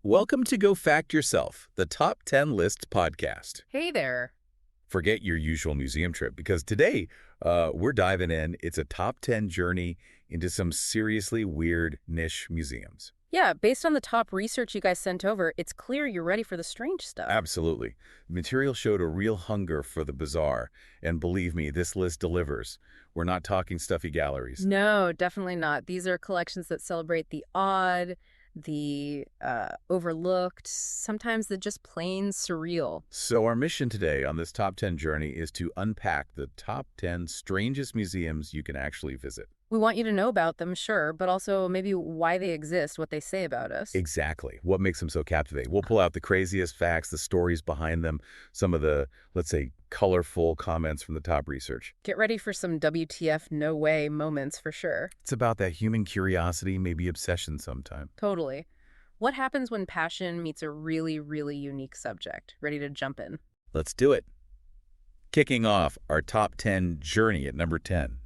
Welcome to Go Fact Yourself, the Top 10 List podcast. Hey there. Forget your usual museum trip because today we're diving in. It's a top 10 journey into some seriously weird niche museums. Yeah, based on the top research you guys sent over, it's clear you're ready for the strange stuff. Absolutely. The material showed a real hunger for the bizarre. And believe me, this list delivers. We're not talking stuffy galleries. No, definitely not. These are collections that celebrate the odd, the overlooked, sometimes the just plain surreal. So our mission today on this top 10 journey is to unpack the top 10 strangest museums you can actually visit. We want you to know about them, sure, but also maybe why they exist, what they say about us. Exactly. What makes them so captivating? We'll pull out the craziest facts, the stories behind them, some of the, let's say, colorful comments from the top research. Get ready for some WTF no way moments for sure. It's about that human curiosity, maybe obsession sometime. Totally. What happens when passion meets a really, really unique subject? Ready to jump in? Let's do it. Kicking off our top 10 journey at number 10.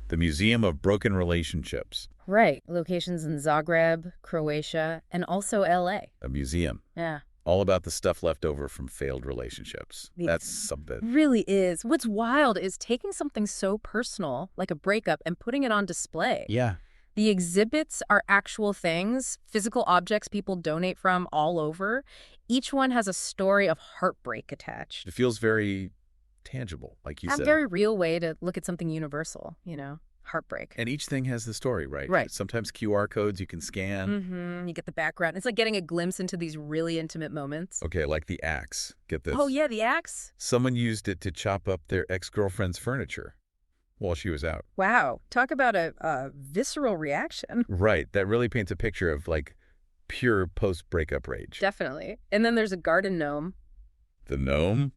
The Museum of Broken Relationships. Right. Locations in Zagreb, Croatia, and also LA. A museum. Yeah. All about the stuff left over from failed relationships. It That's something. really is. What's wild is taking something so personal, like a breakup, and putting it on display. Yeah. The exhibits are actual things, physical objects people donate from all over. Each one has a story of heartbreak attached. It feels very tangible, like you A said. very real way to look at something universal, heartbreak. And each thing has the story, right? Right. Sometimes QR codes you can scan. You get the background. It's like getting a glimpse into these really intimate moments. Okay, like the axe. Get this. Oh, yeah, the axe? Someone used it to chop up their ex-girlfriend's furniture while she was out. Wow. Talk about a visceral reaction. Right. That really paints a picture of, like, pure post-breakup rage. Definitely. And then there's a garden gnome. The gnome?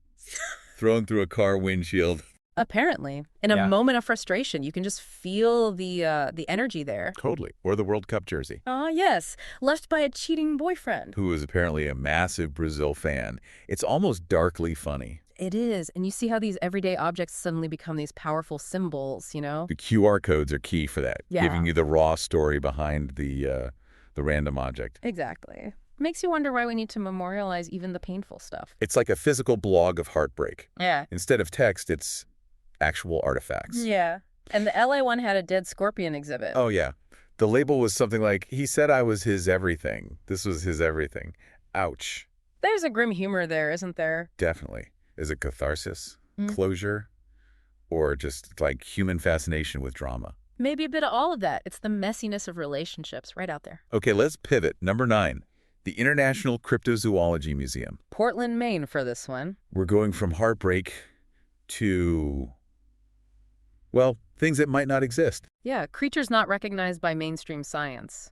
Thrown through a car windshield. Apparently. In a moment of frustration, you can just feel the energy there. Totally. Or the World Cup jersey. Oh, yes. Left by a cheating boyfriend. Who is apparently a massive Brazil fan. It's almost darkly funny. It is. And you see how these everyday objects suddenly become these powerful symbols, The QR codes are key for that. Yeah. Giving you the raw story behind the random object. Exactly. Makes you wonder why we need to memorialize even the painful stuff. It's like a physical blog of heartbreak. Yeah. Instead of text, it's actual artifacts. Yeah. And the LA one had a dead scorpion exhibit. Oh, yeah. The label was something like, he said I was his everything. This was his everything. Ouch. There's a grim humor there, isn't there? Definitely. Is it catharsis, closure, or just like human fascination with drama? Maybe a bit of all of that. It's the messiness of relationships right out there. Okay, let's pivot. Number 9, the International Cryptozoology Museum. Portland, Maine for this one. We're going from heartbreak to, well, things that might not exist. Yeah, creatures not recognized by mainstream science.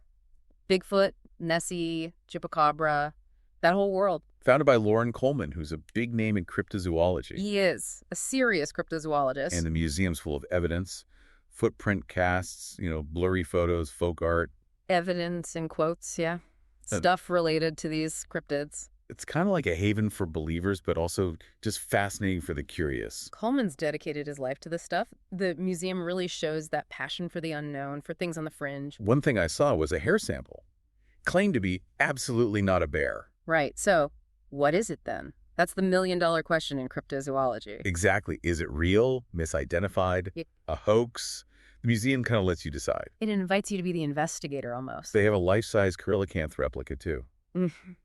Bigfoot, Nessie, Chupacabra, that whole world. Founded by Lauren Coleman, who's a big name in cryptozoology. He is a serious cryptozoologist. And the museum's full of evidence, footprint casts, blurry photos, folk art. Evidence in quotes, yeah. Stuff related to these cryptids. It's kind of like a haven for believers, but also just fascinating for the curious. Coleman's dedicated his life to this stuff. The museum really shows that passion for the unknown, for things on the fringe. One thing I saw was a hair sample, claimed to be absolutely not a bear. Right, so what is it then? That's the million-dollar question in cryptozoology. Exactly. Is it real, misidentified, a hoax? The museum kind of lets you decide. It invites you to be the investigator almost. They have a life-size coelacanth replica, too,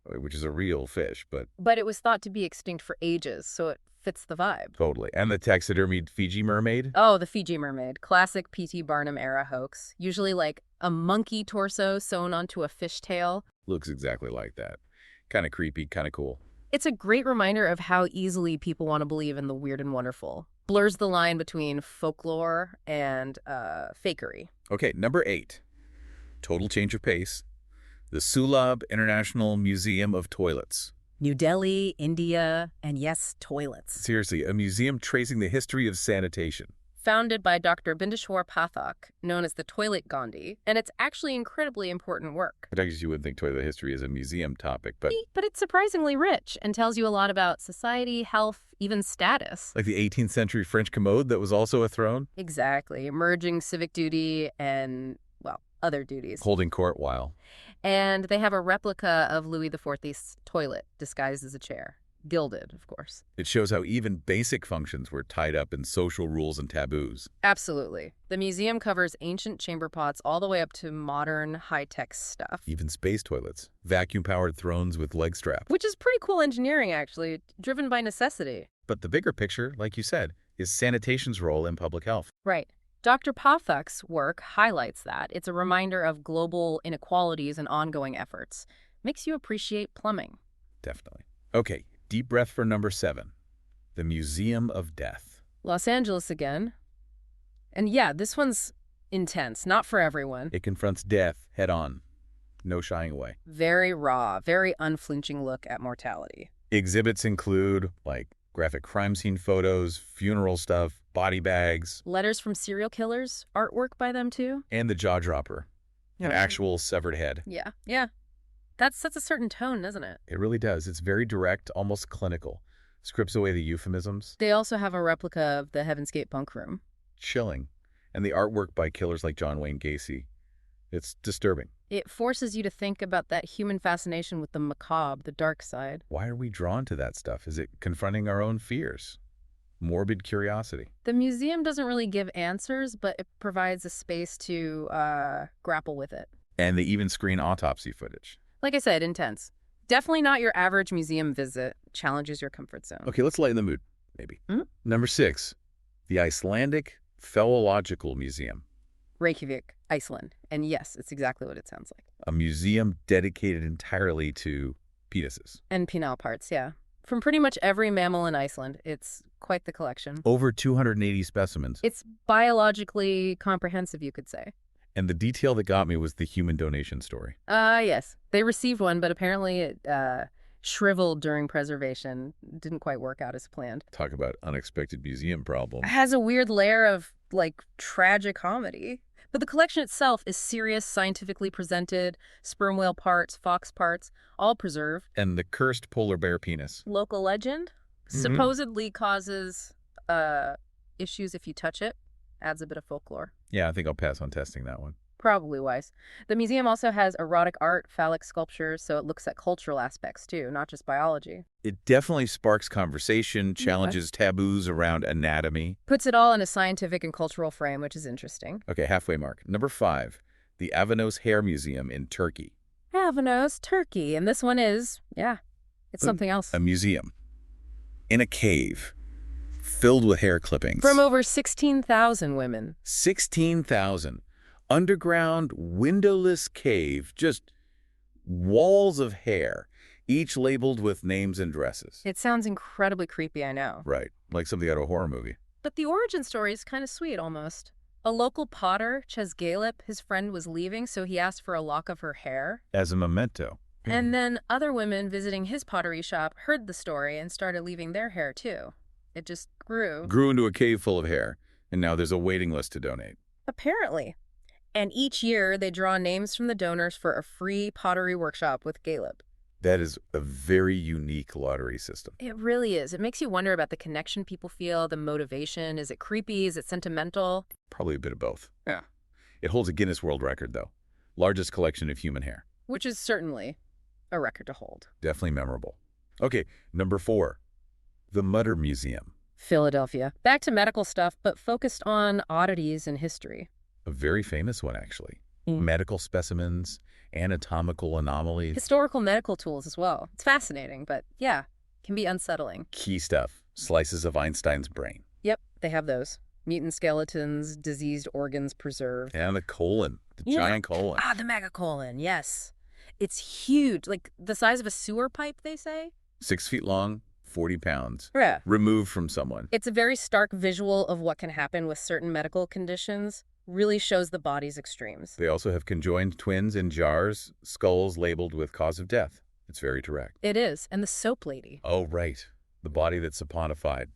which is a real fish, but... But it was thought to be extinct for ages, so it fits the vibe. Totally. And the taxidermied Fiji mermaid? Oh, the Fiji mermaid. Classic P.T. Barnum-era hoax. Usually like a monkey torso sewn onto a fishtail. Looks exactly like that. Kind of creepy, kind of cool. It's a great reminder of how easily people want to believe in the weird and wonderful. Blurs the line between folklore and fakery. Okay, number 8. Total change of pace. The Sulabh International Museum of Toilets. New Delhi, India, and yes, toilets. Seriously, a museum tracing the history of sanitation. Founded by Dr. Bindeshwar Pathak, known as the Toilet Gandhi, and it's actually incredibly important work. I guess you wouldn't think toilet history is a museum topic, but it's surprisingly rich and tells you a lot about society, health, even status. Like the 18th century French commode that was also a throne? Exactly. Merging civic duty and, well, other duties. Holding court while. And they have a replica of Louis XIV's toilet disguised as a chair. Gilded, of course. It shows how even basic functions were tied up in social rules and taboos. Absolutely. The museum covers ancient chamber pots all the way up to modern high-tech stuff. Even space toilets, vacuum-powered thrones with leg straps. Which is pretty cool engineering, actually, driven by necessity. But the bigger picture, like you said, is sanitation's role in public health. Right. Dr. Pathak's work highlights that. It's a reminder of global inequalities and ongoing efforts. Makes you appreciate plumbing. Definitely. Okay, deep breath for number 7. The Museum of Death. Los Angeles again. And yeah, this one's intense, not for everyone. It confronts death head-on. No shying away. Very raw, very unflinching look at mortality. Exhibits include, like, graphic crime scene photos, funeral stuff, body bags. Letters from serial killers, artwork by them too. And the jaw dropper. An actual severed head. Yeah. That sets a certain tone, doesn't it? It really does. It's very direct, almost clinical. Scripts away the euphemisms. They also have a replica of the Heaven's Gate bunk room. Chilling. And the artwork by killers like John Wayne Gacy. It's disturbing. It forces you to think about that human fascination with the macabre, the dark side. Why are we drawn to that stuff? Is it confronting our own fears? Morbid curiosity. The museum doesn't really give answers, but it provides a space to grapple with it. And they even screen autopsy footage. Like I said, intense. Definitely not your average museum visit. Challenges your comfort zone. Okay, let's lighten the mood, maybe. Number 6, the Icelandic Philological Museum. Reykjavik, Iceland. And yes, it's exactly what it sounds like. A museum dedicated entirely to penises. And penile parts, yeah. From pretty much every mammal in Iceland. It's quite the collection. Over 280 specimens. It's biologically comprehensive, you could say. And the detail that got me was the human donation story. Yes. They received one, but apparently it shriveled during preservation. Didn't quite work out as planned. Talk about unexpected museum problem. It has a weird layer of, like, tragic comedy. But the collection itself is serious, scientifically presented, sperm whale parts, fox parts, all preserved. And the cursed polar bear penis. Local legend supposedly causes issues if you touch it. Adds a bit of folklore. Yeah, I think I'll pass on testing that one. Probably wise. The museum also has erotic art, phallic sculptures, so it looks at cultural aspects too, not just biology. It definitely sparks conversation, challenges taboos around anatomy. Puts it all in a scientific and cultural frame, which is interesting. Okay, halfway mark. Number 5, the Avanos Hair Museum in Turkey. Avanos, Turkey. And this one is, it's something else. A museum in a cave filled with hair clippings. From over 16,000 women. 16,000. Underground, windowless cave, just walls of hair, each labeled with names and dresses. It sounds incredibly creepy, I know. Right, like something out of a horror movie. But the origin story is kind of sweet, almost. A local potter, Ches Galip, his friend was leaving, so he asked for a lock of her hair. As a memento. And then other women visiting his pottery shop heard the story and started leaving their hair, too. It just grew. Grew into a cave full of hair, and now there's a waiting list to donate. Apparently. And each year, they draw names from the donors for a free pottery workshop with Galip. That is a very unique lottery system. It really is. It makes you wonder about the connection people feel, the motivation. Is it creepy? Is it sentimental? Probably a bit of both. Yeah. It holds a Guinness World Record, though. Largest collection of human hair. Which is certainly a record to hold. Definitely memorable. Okay, number 4, the Mutter Museum. Philadelphia. Back to medical stuff, but focused on oddities and history. A very famous one, actually. Medical specimens, anatomical anomalies. Historical medical tools as well. It's fascinating, but yeah, can be unsettling. Key stuff. Slices of Einstein's brain. Yep, they have those. Mutant skeletons, diseased organs preserved. And the colon. The giant colon. The megacolon, yes. It's huge, like the size of a sewer pipe, they say. 6 feet long, 40 pounds. Yeah. Removed from someone. It's a very stark visual of what can happen with certain medical conditions. Really shows the body's extremes. They also have conjoined twins in jars, skulls labeled with cause of death. It's very direct. It is. And the soap lady. Oh, right. The body that's saponified,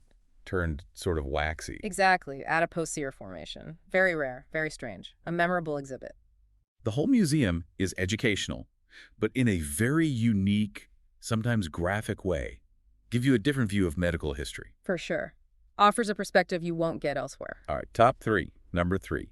turned sort of waxy. Exactly. Adipocere formation. Very rare. Very strange. A memorable exhibit. The whole museum is educational, but in a very unique, sometimes graphic way. Give you a different view of medical history. For sure. Offers a perspective you won't get elsewhere. All right, top 3. Number 3.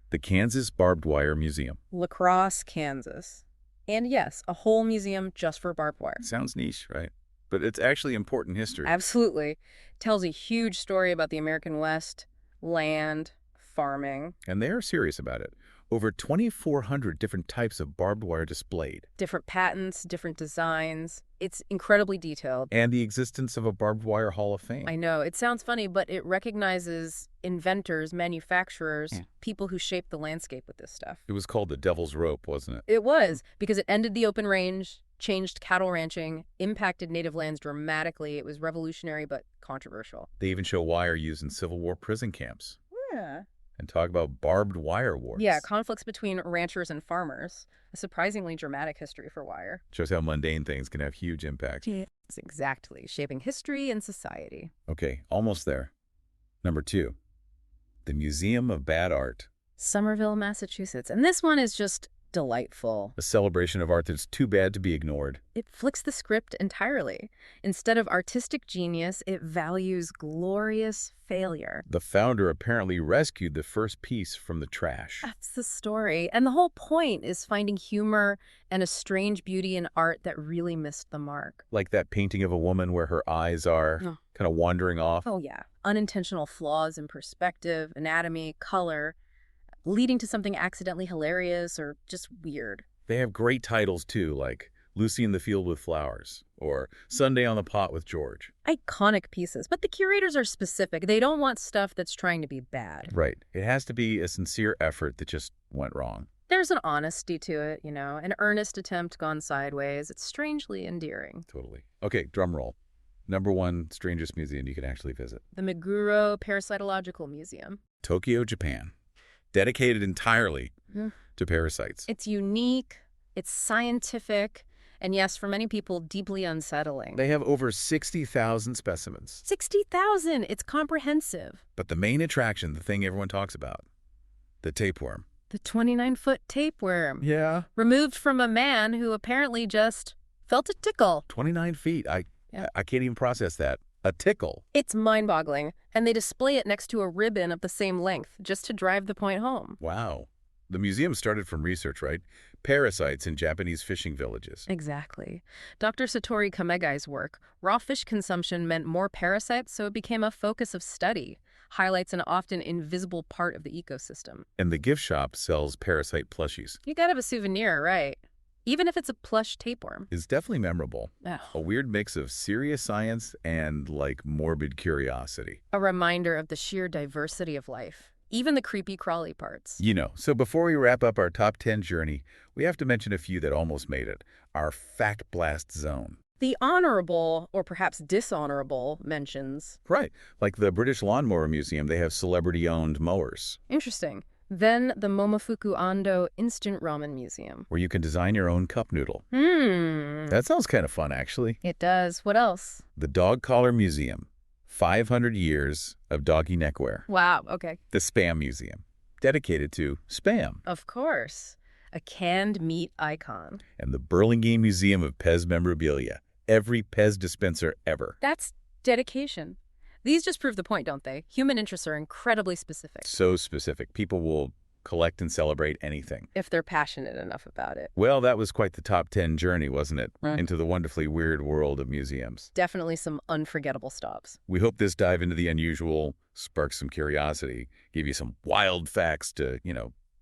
The Kansas Barbed Wire Museum. La Crosse, Kansas. And yes, a whole museum just for barbed wire. Sounds niche, right? But it's actually important history. Absolutely. Tells a huge story about the American West, land, farming, And they are serious about it. Over 2,400 different types of barbed wire displayed. different patents, different designs. It's incredibly detailed. And the existence of a barbed wire hall of fame. I know, it sounds funny, but it recognizes inventors, manufacturers, people who shaped the landscape with this stuff. It was called the Devil's Rope, wasn't it? It was, because it ended the open range, changed cattle ranching, impacted native lands dramatically. It was revolutionary but controversial. They even show wire used in Civil War prison camps. Yeah. And talk about barbed wire wars. Yeah, conflicts between ranchers and farmers. A surprisingly dramatic history for wire. Shows how mundane things can have huge impacts. Yes, exactly. Shaping history and society. Okay, almost there. Number 2, the Museum of Bad Art. Somerville, Massachusetts. And this one is just delightful. A celebration of art that's too bad to be ignored. It flicks the script entirely. Instead of artistic genius, it values glorious failure. The founder apparently rescued the first piece from the trash. That's the story. And the whole point is finding humor and a strange beauty in art that really missed the mark. Like that painting of a woman where her eyes are kind of wandering off. Oh, yeah. Unintentional flaws in perspective, anatomy, color, leading to something accidentally hilarious or just weird. They have great titles, too, like Lucy in the Field with Flowers or Sunday on the Pot with George. Iconic pieces, but the curators are specific. They don't want stuff that's trying to be bad. Right. It has to be a sincere effort that just went wrong. There's an honesty to it, you know, an earnest attempt gone sideways. It's strangely endearing. Totally. Okay, drum roll. Number 1, strangest museum you can actually visit. The Meguro Parasitological Museum. Tokyo, Japan. Dedicated entirely to parasites. It's unique, it's scientific, and yes, for many people, deeply unsettling. They have over 60,000 specimens. 60,000! It's comprehensive. But the main attraction, the thing everyone talks about, the tapeworm. The 29-foot tapeworm. Yeah. Removed from a man who apparently just felt a tickle. 29 feet. I can't even process that. A tickle. It's mind-boggling, and they display it next to a ribbon of the same length, just to drive the point home. Wow. The museum started from research, right? Parasites in Japanese fishing villages. Exactly. Dr. Satori Kamegai's work, raw fish consumption meant more parasites, so it became a focus of study, highlights an often invisible part of the ecosystem. And the gift shop sells parasite plushies. You gotta have a souvenir, right? Even if it's a plush tapeworm. It's definitely memorable. Oh. A weird mix of serious science and, morbid curiosity. A reminder of the sheer diversity of life. Even the creepy crawly parts. So before we wrap up our top 10 journey, we have to mention a few that almost made it. Our Fact Blast zone. The honorable, or perhaps dishonorable, mentions. Right. Like the British Lawnmower Museum, they have celebrity-owned mowers. Interesting. Then the Momofuku Ando Instant Ramen Museum. Where you can design your own cup noodle. That sounds kind of fun, actually. It does. What else? The Dog Collar Museum. 500 years of doggy neckwear. Wow, okay. The Spam Museum. Dedicated to Spam. Of course. A canned meat icon. And the Burlingame Museum of Pez Memorabilia. Every Pez dispenser ever. That's dedication. These just prove the point, don't they? Human interests are incredibly specific. So specific. People will collect and celebrate anything. If they're passionate enough about it. Well, that was quite the top 10 journey, wasn't it? Right. Into the wonderfully weird world of museums. Definitely some unforgettable stops. We hope this dive into the unusual sparked some curiosity, gave you some wild facts to,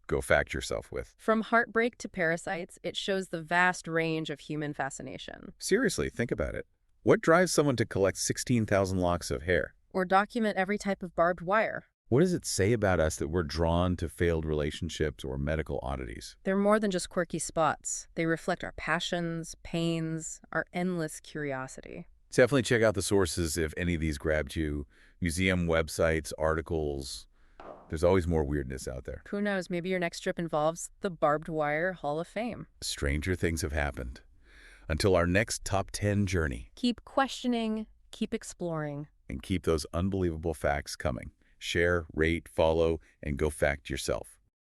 go fact yourself with. From heartbreak to parasites, it shows the vast range of human fascination. Seriously, think about it. What drives someone to collect 16,000 locks of hair? Or document every type of barbed wire. What does it say about us that we're drawn to failed relationships or medical oddities? They're more than just quirky spots. They reflect our passions, pains, our endless curiosity. Definitely check out the sources if any of these grabbed you. Museum websites, articles. There's always more weirdness out there. Who knows, maybe your next trip involves the Barbed Wire Hall of Fame. Stranger things have happened. Until our next top 10 journey. Keep questioning, keep exploring. And keep those unbelievable facts coming. Share, rate, follow, and go fact yourself.